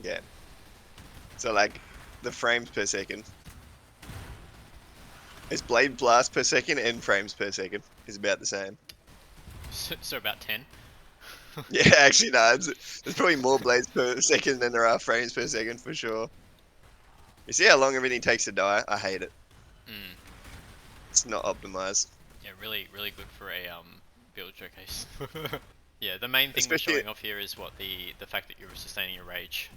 Yeah. So like the frames per second. It's blade blast per second and frames per second is about the same. So about 10. Yeah, actually, no, there's probably more blades per second than there are frames per second for sure. You see how long everything takes to die? I hate it. Mm. It's not optimized. Yeah, really good for a build showcase. Yeah, the main thing we're Especially, showing off here is what the fact that you're sustaining your rage.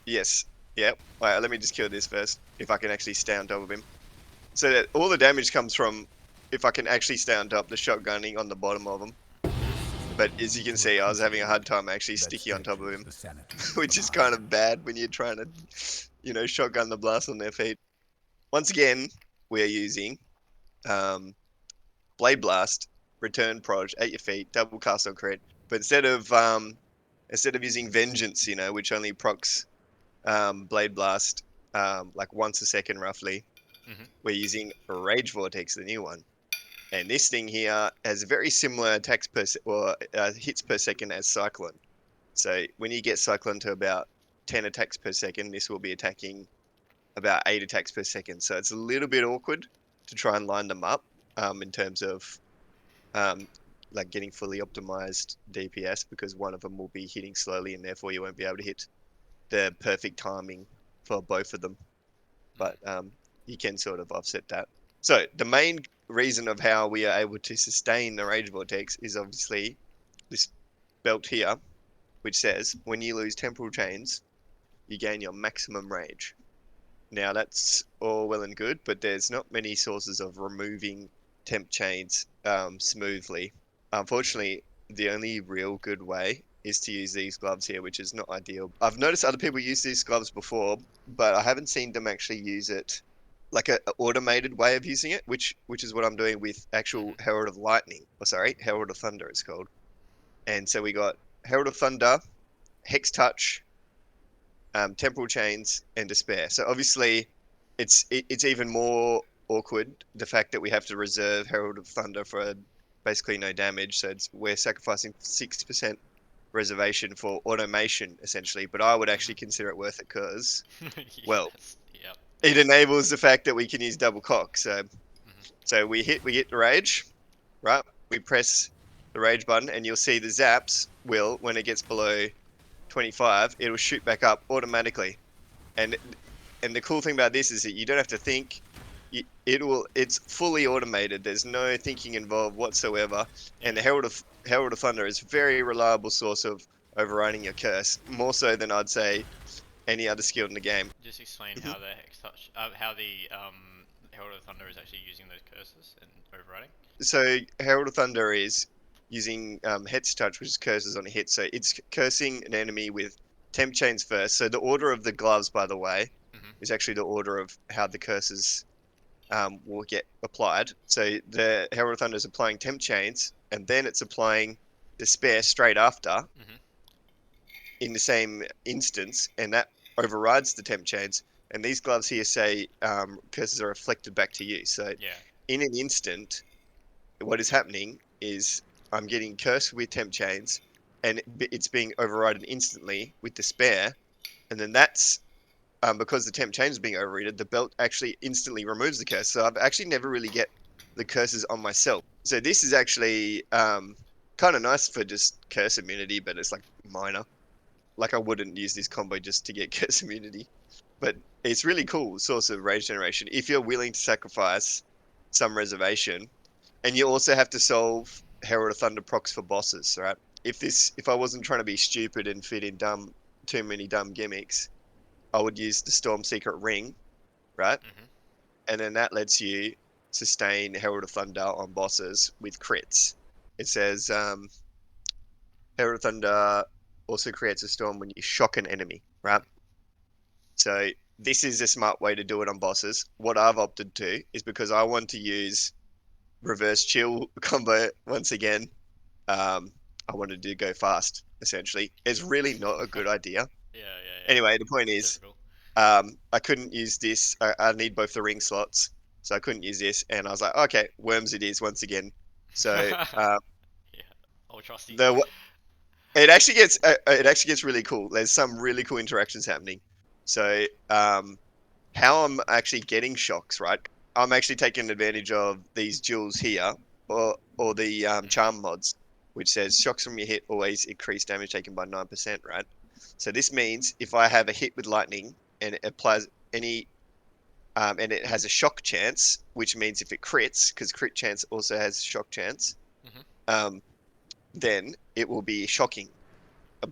yes. Yep. Wait, let me just kill this first. If I can actually stay on top of him. So that all the damage comes from if I can actually stay on top, the shotgunning on the bottom of him. But as you can To a see, I was having a hard crucible time actually that sticky on top of stretches him, the sanity of the which is kind mind. of bad when you're trying to, shotgun the blast on their feet. Once again, we're using um, Blade Blast, Return Proj at your feet, double cast on crit. But instead of using Vengeance, which only procs Blade Blast like once a second roughly, Hmm. we're using Rage Vortex, the new one. And this thing here has very similar attacks or hits per second as Cyclone. So when you get Cyclone to about 10 attacks per second, this will be attacking about 8 attacks per second. So it's a little bit awkward to try and line them up in terms of um, like getting fully optimized DPS because one of them will be hitting slowly and therefore you won't be able to hit the perfect timing for both of them. But you can sort of offset that. So the main reason of how we are able to sustain the Rage Vortex is obviously this belt here, which says when you lose temporal chains, you gain your maximum rage. Now that's all well and good, but there's not many sources of removing temp chains smoothly. Unfortunately, the only real good way is to use these gloves here, which is not ideal. I've noticed other people use these gloves before, but I haven't seen them actually use it like a automated way of using it, which is what I'm doing with actual Hmm. Herald of Lightning, or sorry, Herald of Thunder it's called. And so we got Herald of Thunder, Hex Touch, Temporal Chains, and Despair. So obviously, it's even more awkward the fact that we have to reserve Herald of Thunder for basically no damage. So we're sacrificing 6% reservation for automation essentially. But I would actually Hmm. consider it worth it because, Yeah, well, that's yep. it enables the fact that we can use double cock. So Hmm. so we hit the rage, right? We press the rage button, and you'll see the zaps will when it gets below 25, it'll shoot back up automatically. And and the cool thing about this is that you don't have to think. It's fully automated. There's no thinking involved whatsoever. And the Yeah. Herald of Thunder is a very reliable source of overriding your curse, more so than I'd say any other skill in the game. Just explain Mhm. how the hex touch, how the Herald of Thunder is actually using those curses and overriding. So Herald of Thunder is using Head's Touch, which is curses on a hit. So it's cursing an enemy with temp chains first. So the order of the gloves, by the way, Hmm. is actually the order of how the curses will get applied. So the Herald of Thunder is applying temp chains, and then it's applying Despair straight after Hmm. in the same instance, and that overrides the temp chains. And these gloves here say curses are reflected back to you. So Yeah. in an instant, what is happening is I'm getting cursed with temp chains, and it's being overridden instantly with despair, and then that's because the temp chains is being overridden, the belt actually instantly removes the curse. So I've actually never really get the curses on myself. So this is actually kind of nice for just curse immunity, but it's like minor. Like I wouldn't use this combo just to get curse immunity, but it's really cool source of rage generation if you're willing to sacrifice some reservation, and you also have to solve Herald of Thunder procs for bosses, right? If I wasn't trying to be stupid and fit in too many dumb gimmicks, I would use the Storm Secret Ring, right? Hmm. And then that lets you sustain Herald of Thunder on bosses with crits. It says Herald of Thunder also creates a storm when you shock an enemy, right? So this is a smart way to do it on bosses. What I've opted to is because I want to use reverse chill combo once again. Um, I wanted to go fast, essentially. It's really not a good idea. Yeah, yeah, yeah. Anyway, the point is, Typical. I couldn't use this. I need both the ring slots, so I couldn't use this. And I was like, okay, worms it is once again. So Yeah. All trusty. the it actually gets really cool. There's some really cool interactions happening. So how I'm actually getting shocks, right? I'm actually taking advantage of these jewels here, or the charm mods, which says shocks from your hit always increase damage taken by 9%, right? So this means if I have a hit with lightning and it applies any, and it has a shock chance, which means if it crits, because crit chance also has shock chance, Mm-hmm. um, then it will be shocking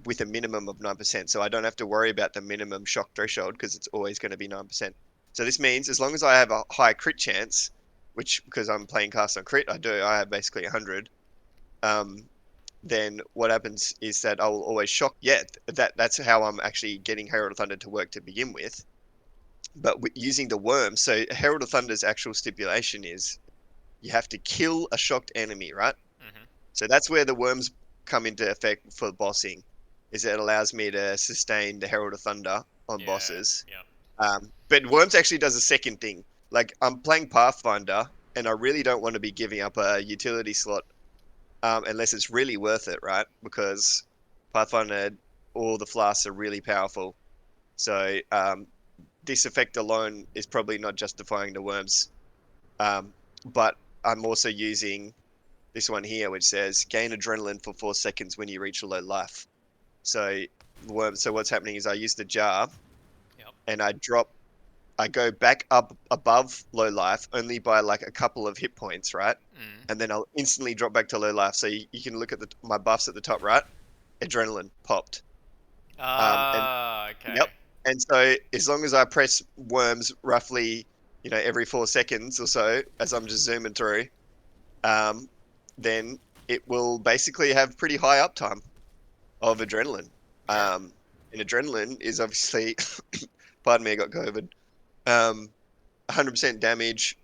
with a minimum of 9%. So I don't have to worry about the minimum shock threshold because it's always going to be 9%. So this means as long as I have a high crit chance, which because I'm playing cast on crit, I have basically 100. Then what happens is that I will always shock. Yeah, that's how I'm actually getting Herald of Thunder to work to begin with. But using the worm, so Herald of Thunder's actual stipulation is you have to kill a shocked enemy, right? Mm-hmm. So that's where the worms come into effect for bossing, is it allows me to sustain the Herald of Thunder on Yeah. bosses. Yeah. But worms actually does a second thing. Like I'm playing Pathfinder, and I really don't want to be giving up a utility slot unless it's really worth it, right? Because Pathfinder, all the flasks are really powerful. So this effect alone is probably not justifying the worms. But I'm also using this one here, which says gain adrenaline for 4 seconds when you reach a low life. So so what's happening is I use the jar Yep. and I go back up above low life only by like a couple of hit points, right? Mm. And then I'll instantly drop back to low life. So you can look at my buffs at the top right. Adrenaline popped. And Ah, yep. okay. And so as long as I press worms roughly, every 4 seconds or so, as I'm just zooming through, um, then it will basically have pretty high uptime of adrenaline. Yeah. And adrenaline is obviously, pardon me, I got COVID. 100% damage,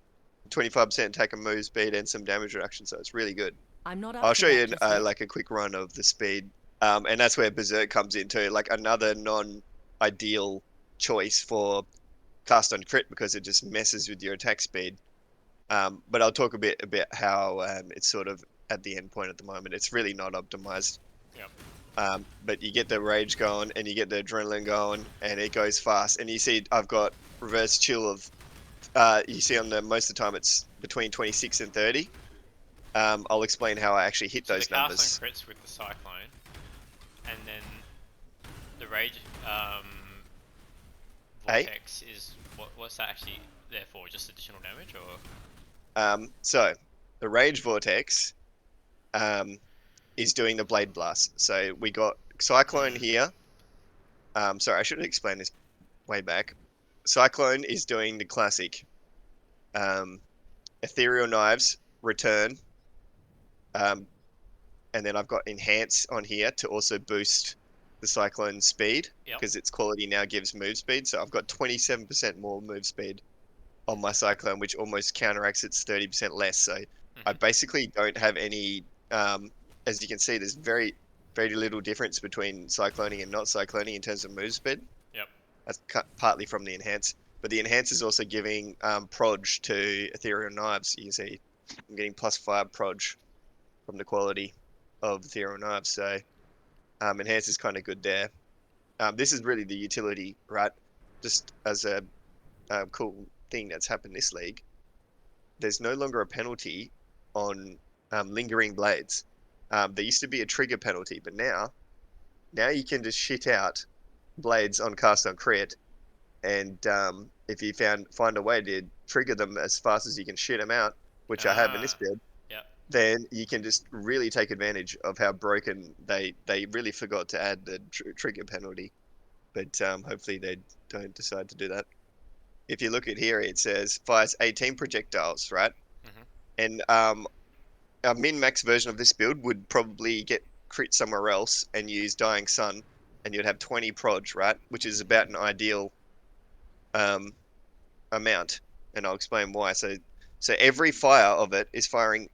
25% attack and move speed, and some damage reduction. So it's really good. I'm not up I'll for show you that just yet. like a quick run of the speed, and that's where Berserk comes into like another non-ideal choice for cast on crit because it just messes with your attack speed. But I'll talk a bit about how it's sort of at the end point at the moment. It's really not optimized. Yep. But you get the rage going and you get the adrenaline going and it goes fast. And you see, I've got reverse chill of, you see on the most of the time it's between 26 and 30. I'll explain how I actually hit So the those cast on numbers. crits with the cyclone, and then the rage Hey, vortex is what's that actually there for? Just additional damage, or? so the rage vortex um, is doing the blade blast. So we got cyclone Mm. here. Sorry, I should have explained this way back. Cyclone is doing the classic um, ethereal knives return. Um, and then I've got enhance on here to also boost the cyclone speed Yep. because its quality now gives move speed. So I've got 27% more move speed on my cyclone, which almost counteracts its 30% less. So I Mm-hmm. basically don't have any. As you can see, there's very little difference between cycloning and not cycloning in terms of move speed. Yep. That's partly from the enhance, but the enhance is also giving proj to ethereal knives. You can see I'm getting +5 proj from the quality of ethereal knives. So enhance is kind of good there. This is really the utility, right? Just as a cool thing that's happened this league, there's no longer a penalty on lingering blades. There used to be a trigger penalty, but now you can just shit out blades on cast on crit, and if you find a way to trigger them as fast as you can shit them out, which I have in this Ah. build, Yep. then you can just really take advantage of how broken they really forgot to add the trigger penalty. But hopefully they don't decide to do that. If you look at here, it says fires 18 projectiles, right? Mm-hmm. And a min-max version of this build would probably get crit somewhere else and use Dying Sun, and you'd have 20 proj, right? Which is about an ideal um, amount, and I'll explain why. So every fire of it is firing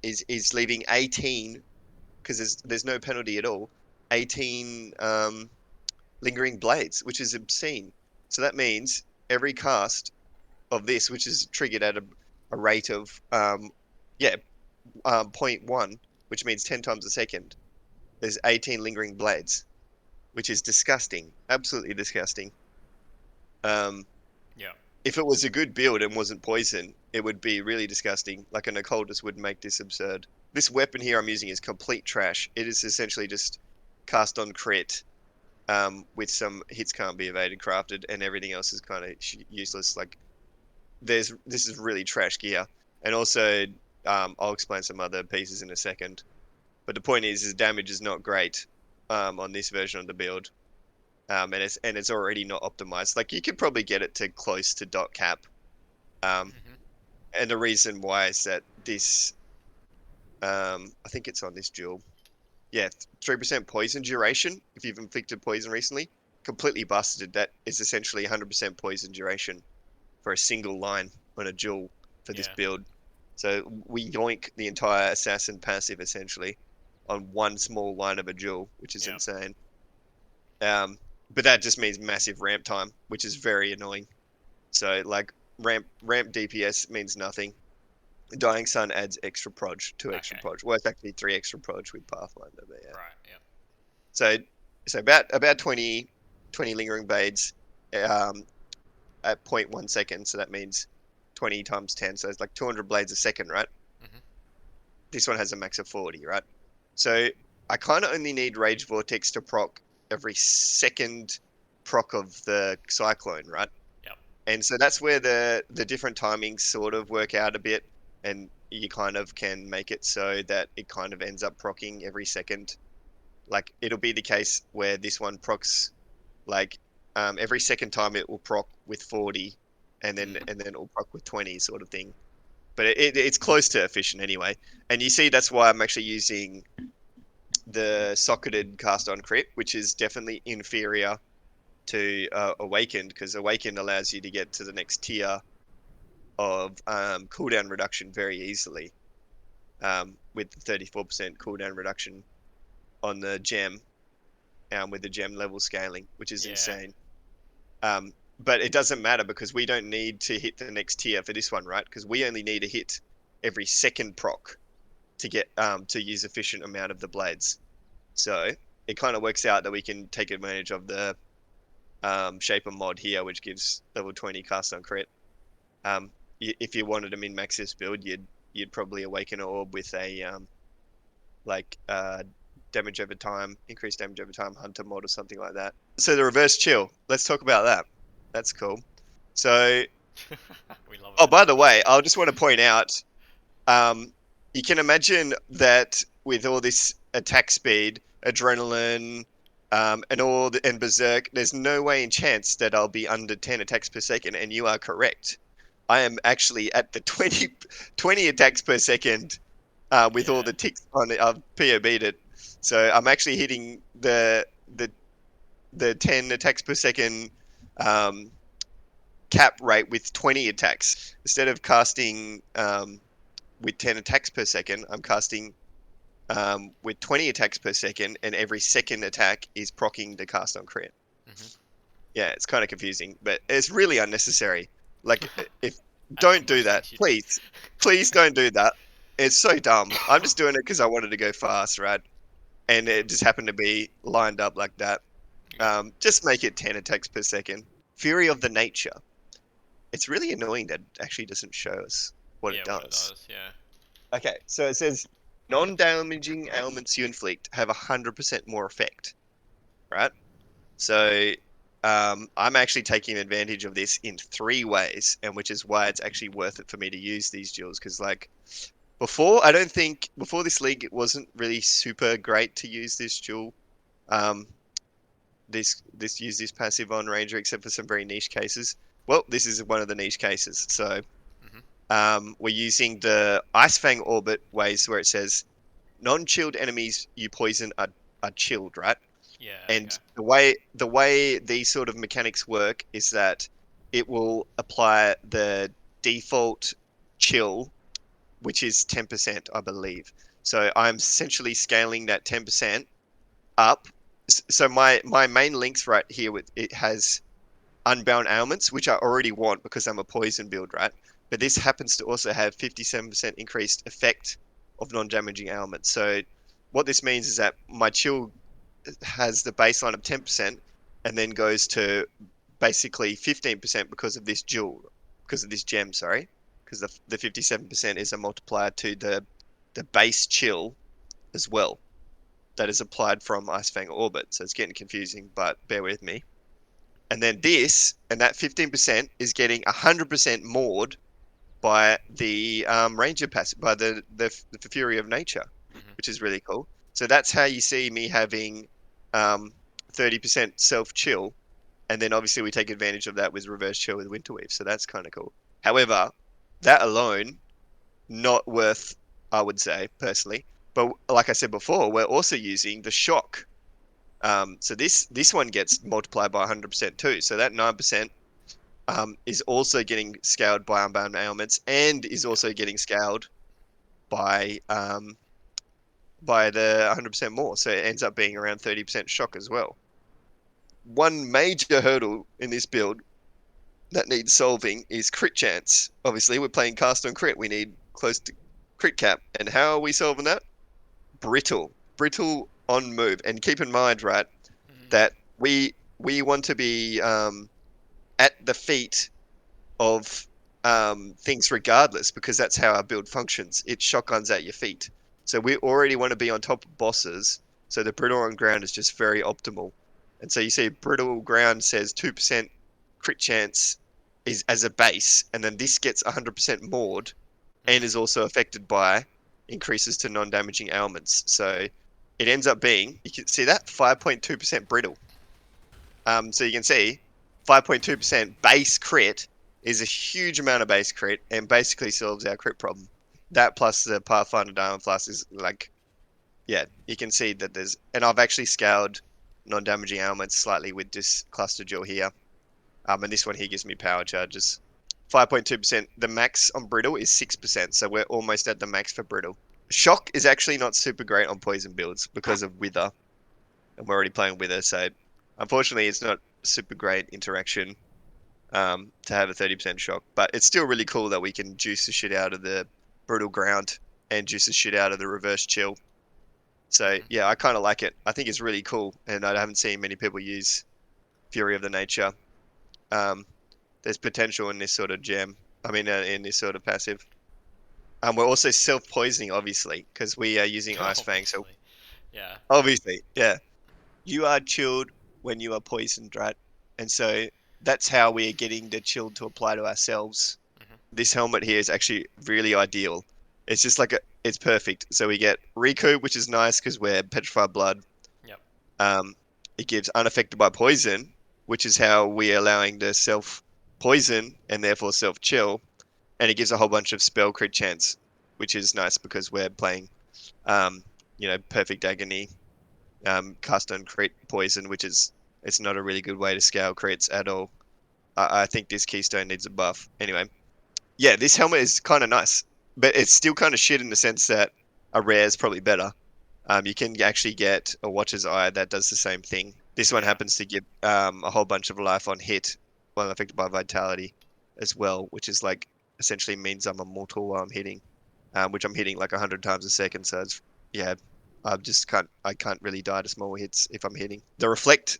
is leaving 18 because there's no penalty at all. 18 lingering blades, which is obscene. So that means every cast of this, which is triggered at a rate of yeah, zero point 0.1, which means 10 times a second. there's 18 lingering blades, which is disgusting, absolutely disgusting. Um, Yeah. if it was a good build and wasn't poison, it would be really disgusting. Like an occultist would make this absurd. This weapon here I'm using is complete trash. It is essentially just cast on crit, with some hits can't be evaded crafted, and everything else is kind of useless. Like this is really trash gear, and also I'll explain some other pieces in a second. But the point is damage is not great on this version of the build, and it's already not optimized. Like you could probably get it to close to dot cap, um, Mhm. and the reason why is that this, I think it's on this duel. Yeah, 3% poison duration. If you've inflicted poison recently, completely busted. That is essentially 100% poison duration for a single line on a duel for this Yeah. build. So we yoink the entire assassin passive essentially on one small line of a duel, which is Yeah. insane. Um, but that just means massive ramp time, which is very annoying. So like ramp DPS means nothing. Dying Sun adds extra proj, two extra Okay. proj. Well, it's actually three extra proj with Pathfinder, but yeah. Right. Yeah. So about 20 lingering blades um, at 0.1 seconds. So that means 20 times 10. So it's like 200 blades a second, right? Mhm. This one has a max of 40, right? So I kind of only need Rage Vortex to proc every second proc of the Cyclone, right? Yep. And so that's where the different timings sort of work out a bit, and you kind of can make it so that it kind of ends up procking every second. Like it'll be the case where this one procs like every second time it will proc with 40, and then it'll proc with 20 sort of thing. But it's close to efficient anyway. And you see that's why I'm actually using the socketed cast on crit, which is definitely inferior to awakened, because awakened allows you to get to the next tier of cooldown reduction very easily, with the 34% cooldown reduction on the gem, with the gem level scaling, which is Yeah. insane. But it doesn't matter because we don't need to hit the next tier for this one, right? Because we only need to hit every second proc to get to use efficient amount of the blades. So it kind of works out that we can take advantage of the shaper mod here, which gives level 20 cast on crit. Um, if you wanted a min max this build, you'd probably awaken an orb with a like damage over time, increased damage over time hunter mod or something like that. So the reverse chill. Let's talk about that. That's cool. So, We love oh, it. by the way, I just want to point out, um, you can imagine that with all this attack speed, adrenaline, and berserk, there's no way in chance that I'll be under 10 attacks per second, and you are correct. I am actually at the 20 attacks per second, with all Yeah. the ticks on it. I've POB'd it, so I'm actually hitting the 10 attacks per second um, cap rate with 20 attacks. Instead of casting with 10 attacks per second, I'm casting with 20 attacks per second, and every second attack is proccing the cast on crit. Mhm. Yeah, it's kind of confusing, but it's really unnecessary. Like, if As with don't do most that, things you do. please, please don't do that. It's so dumb. I'm just doing it because I wanted to go fast, right? And Yeah. it just happened to be lined up like that. Yeah. Just make it 10 attacks per second. Fury of the Nature. It's really annoying that it actually doesn't show us what it Yeah. What it does. does. Yeah. Okay, so it says non-damaging ailments you inflict have 100% more effect, right? So I'm actually taking advantage of this in three ways, and which is why it's actually worth it for me to use these duels. Because like before, I don't think before this league it wasn't really super great to use this duel. Um, this use this passive on ranger, except for some very niche cases. Well, this is one of the niche cases. So Mhm. we're using the Ice Fang orbit ways where it says non-chilled enemies you poison are chilled, right? Yeah. And Okay. the way these sort of mechanics work is that it will apply the default chill, which is 10%, I believe. So I'm essentially scaling that 10% up. So my main links right here with it has unbound ailments, which I already want because I'm a poison build, right? But this happens to also have 57% increased effect of non-damaging ailments. So what this means is that my chill has the baseline of 10% and then goes to basically 15% because of this gem, sorry, because the 57% is a multiplier to the base chill as well that is applied from Icefang Orbit. So it's getting confusing, but bear with me. And then that 15% is getting 100% moored by the Ranger passive, by the Fury of Nature, Mm-hmm. which is really cool. So that's how you see me having 30% self chill, and then obviously we take advantage of that with reverse chill with Winterweave. So that's kind of cool. However, that alone not worth, I would say personally. But like I said before, we're also using the shock. So this one gets multiplied by 100% too. So that 9% is also getting scaled by unbound ailments and is Yeah. also getting scaled by by the 100% more. So it ends up being around 30% shock as well. One major hurdle in this build that needs solving is crit chance. Obviously, we're playing cast on crit. We need close to crit cap. And how are we solving that? Brittle. Brittle on move. And keep in mind, right, Mm-hmm. that we want to be at the feet of things regardless, because that's how our build functions. It shotguns at your feet. So we already want to be on top of bosses. So the brittle on ground is just very optimal. And so you see brittle ground says 2% crit chance is as a base, and then this gets 100% moored and Mm-hmm. is also affected by increases to non-damaging ailments. So it ends up being, you can see that 5.2% brittle. So you can see 5.2% base crit is a huge amount of base crit and basically solves our crit problem. That plus the Pathfinder Diamond Plus is like, yeah, you can see that there's, and I've actually scaled non-damaging ailments slightly with this cluster jewel here. And this one here gives me power charges. 5.2%. The max on Brittle is 6%, so we're almost at the max for Brittle. Shock is actually not super great on poison builds because of Wither, and we're already playing Wither, so unfortunately it's not super great interaction to have a 30% shock, but it's still really cool that we can juice the shit out of the Brutal Ground and juice the shit out of the Reverse Chill. So Mm-hmm. yeah, I kind of like it. I think it's really cool, and I haven't seen many people use Fury of the Nature. Um, there's potential in this sort of gem. I mean, in this sort of passive. We're also self-poisoning, obviously, because we are using Ice Fang. So Obviously. Yeah. obviously, yeah, you are chilled when you are poisoned, right? And so that's how we are getting the chill to apply to ourselves. Mm-hmm. This helmet here is actually really ideal. It's just like it's perfect. So we get recoup, which is nice because we're petrified blood. Yep. Um, it gives unaffected by poison, which is how we're allowing the self poison and therefore self chill. And it gives a whole bunch of spell crit chance, which is nice because we're playing, um, perfect agony, cast on crit poison, which is it's not a really good way to scale crits at all. I think this keystone needs a buff. Anyway, yeah, this helmet is kind of nice, but it's still kind of shit in the sense that a rare is probably better. You can actually get a Watcher's Eye that does the same thing. This one Yeah. happens to give a whole bunch of life on hit while affected by vitality as well, which is like essentially means I'm immortal while I'm hitting, which I'm hitting like 100 times a second. So it's, yeah, I can't really die to small hits if I'm hitting. The reflect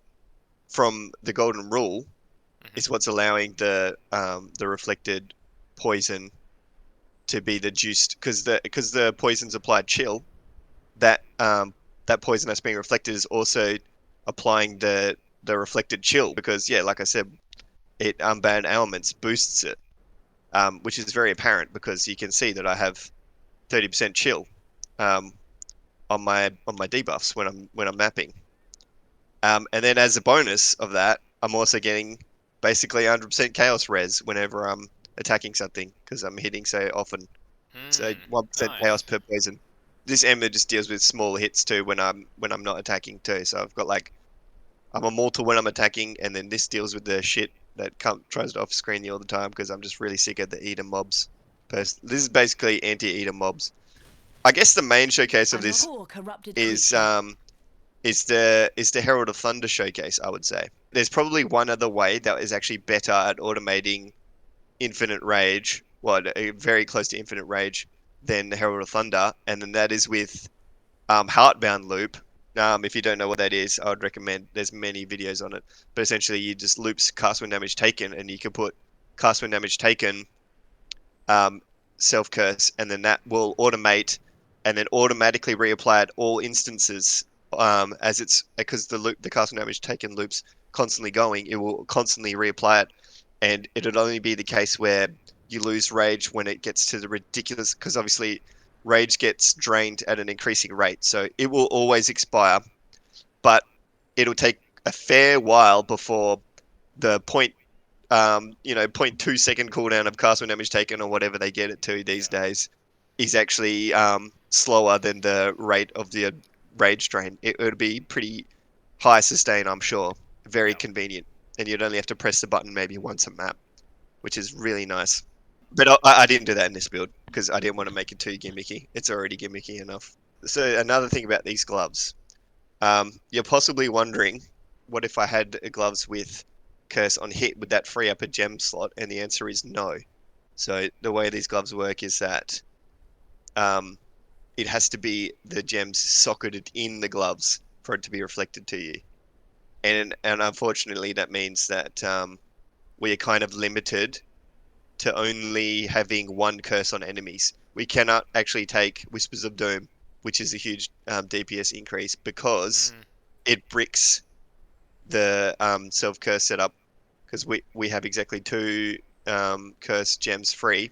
from the golden rule Mm-hmm. is what's allowing the reflected poison to be the juiced, because the poison's applied chill, that poison that's being reflected is also applying the reflected chill, because yeah, like I said, it unbound ailments boosts it, which is very apparent because you can see that I have 30% chill um, on my debuffs when I'm mapping. And then as a bonus of that, I'm also getting basically 100% chaos res whenever I'm attacking something because I'm hitting so often. So Hmm. 1% chaos Nice. per poison. This ember just deals with small hits too when I'm not attacking too. So I've got like I'm immortal when I'm attacking, and then this deals with the shit that tries to off screen you all the time because I'm just really sick of the eater mobs. This is basically anti-eater mobs. I guess the main showcase of this Another corrupted is creature. is the Herald of Thunder showcase, I would say. There's probably one other way that is actually better at automating infinite rage, well, very close to infinite rage than the Herald of Thunder, and then that is with Heartbound loop. If you don't know what that is, I would recommend. There's many videos on it, but essentially you just loops cast when damage taken, and you can put cast when damage taken, um, self curse, and then that will automate, and then automatically reapply at all instances. As it's because the cast when damage taken loops constantly going, it will constantly reapply it, and it'll only be the case where you lose rage when it gets to the ridiculous, because obviously rage gets drained at an increasing rate, so it will always expire, but it'll take a fair while before the point 0.2 second cooldown of cast when damage taken or whatever they get it to these Yeah. days is actually slower than the rate of the rage drain. It would be pretty high sustain, I'm sure. Very Yeah. convenient, and you'd only have to press the button maybe once a map, which is really nice. But I didn't do that in this build because I didn't want to make it too gimmicky. It's already gimmicky enough. So another thing about these gloves, you're possibly wondering, what if I had gloves with curse on hit? Would that free up a gem slot? And the answer is no. So the way these gloves work is that um, it has to be the gems socketed in the gloves for it to be reflected to you. And unfortunately, that means that we are kind of limited to only having one curse on enemies. We cannot actually take Whispers of Doom, which is a huge DPS increase, because Mm. it bricks the self curse setup, because we have exactly two curse gems free.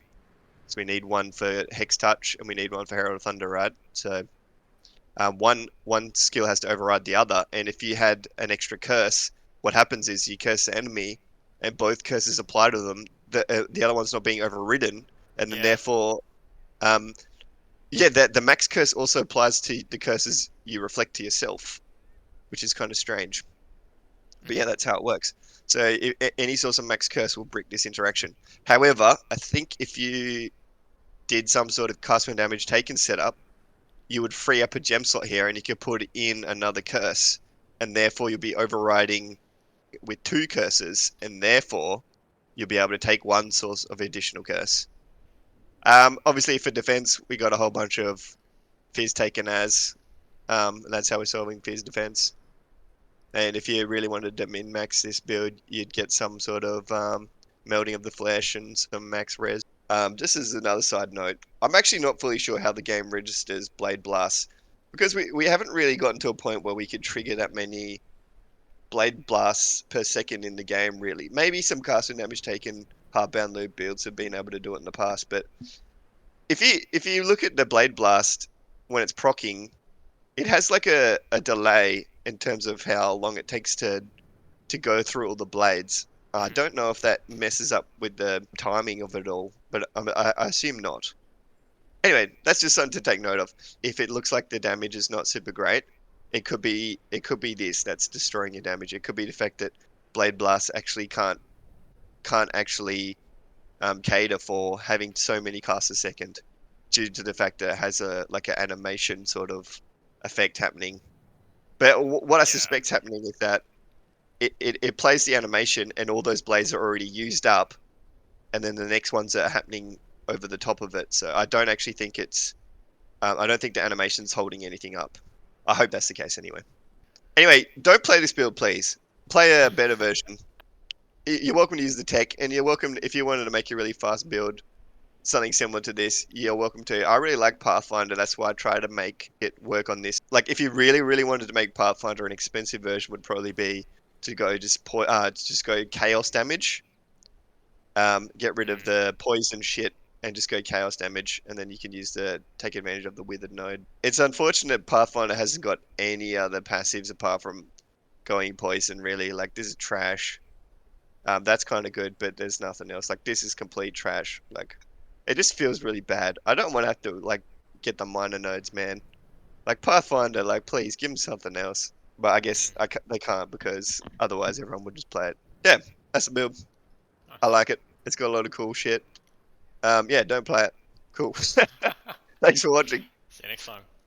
So we need one for Hex Touch and we need one for Herald of Thunder, right? So one skill has to override the other, and if you had an extra curse, what happens is you curse the enemy, and both curses apply to them. The other one's not being overridden, and then Yeah. therefore, um, yeah, the max curse also applies to the curses you reflect to yourself, which is kind of strange. But yeah, Mm. that's how it works. So any source of max curse will brick this interaction. However, I think if you did some sort of cast when damage taken setup, you would free up a gem slot here and you could put in another curse, and therefore you'll be overriding with two curses, and therefore you'll be able to take one source of additional curse. Obviously, for defense, we got a whole bunch of Fizz taken as, and that's how we're solving Fizz defense. And if you really wanted to min max this build, you'd get some sort of melting of the flesh and some max res. Just as another side note, I'm actually not fully sure how the game registers Blade Blasts, because we haven't really gotten to a point where we could trigger that many Blade Blasts per second in the game, really. Maybe some casting damage taken hardbound loop builds have been able to do it in the past, but if you look at the Blade Blast when it's proccing, it has like a delay in terms of how long it takes to go through all the blades. I Mm. don't know if that messes up with the timing of it all, but I assume not. Anyway, that's just something to take note of. If it looks like the damage is not super great, it could be this that's destroying your damage. It could be the fact that Blade Blast actually can't actually cater for having so many casts a second, due to the fact that it has a like an animation sort of effect happening. But what I Yeah. suspect's happening is that it plays the animation and all those blades are already used up, and then the next ones are happening over the top of it. So I don't actually think I don't think the animation's holding anything up. I hope that's the case anyway. Anyway, don't play this build, please. Play a better version. You're welcome to use the tech, and you're welcome if you wanted to make a really fast build, something similar to this. You're welcome to. I really like Pathfinder. That's why I try to make it work on this. Like, if you really, really wanted to make Pathfinder, an expensive version would probably be to go just go chaos damage. Get rid of Mm. the poison shit and just go chaos damage, and then you can use the take advantage of the withered node. It's unfortunate Pathfinder hasn't got any other passives apart from going poison. Really, like this is trash. That's kind of good, but there's nothing else. Like this is complete trash. Like it just feels really bad. I don't want to have to like get the minor nodes, man. Like Pathfinder, like please give them something else. But I guess Mm. they can't, because otherwise everyone would just play it. Yeah, that's the build. I Nice. like it. It's got a lot of cool shit. Yeah, don't play it. Cool. Thanks for watching. See you next time.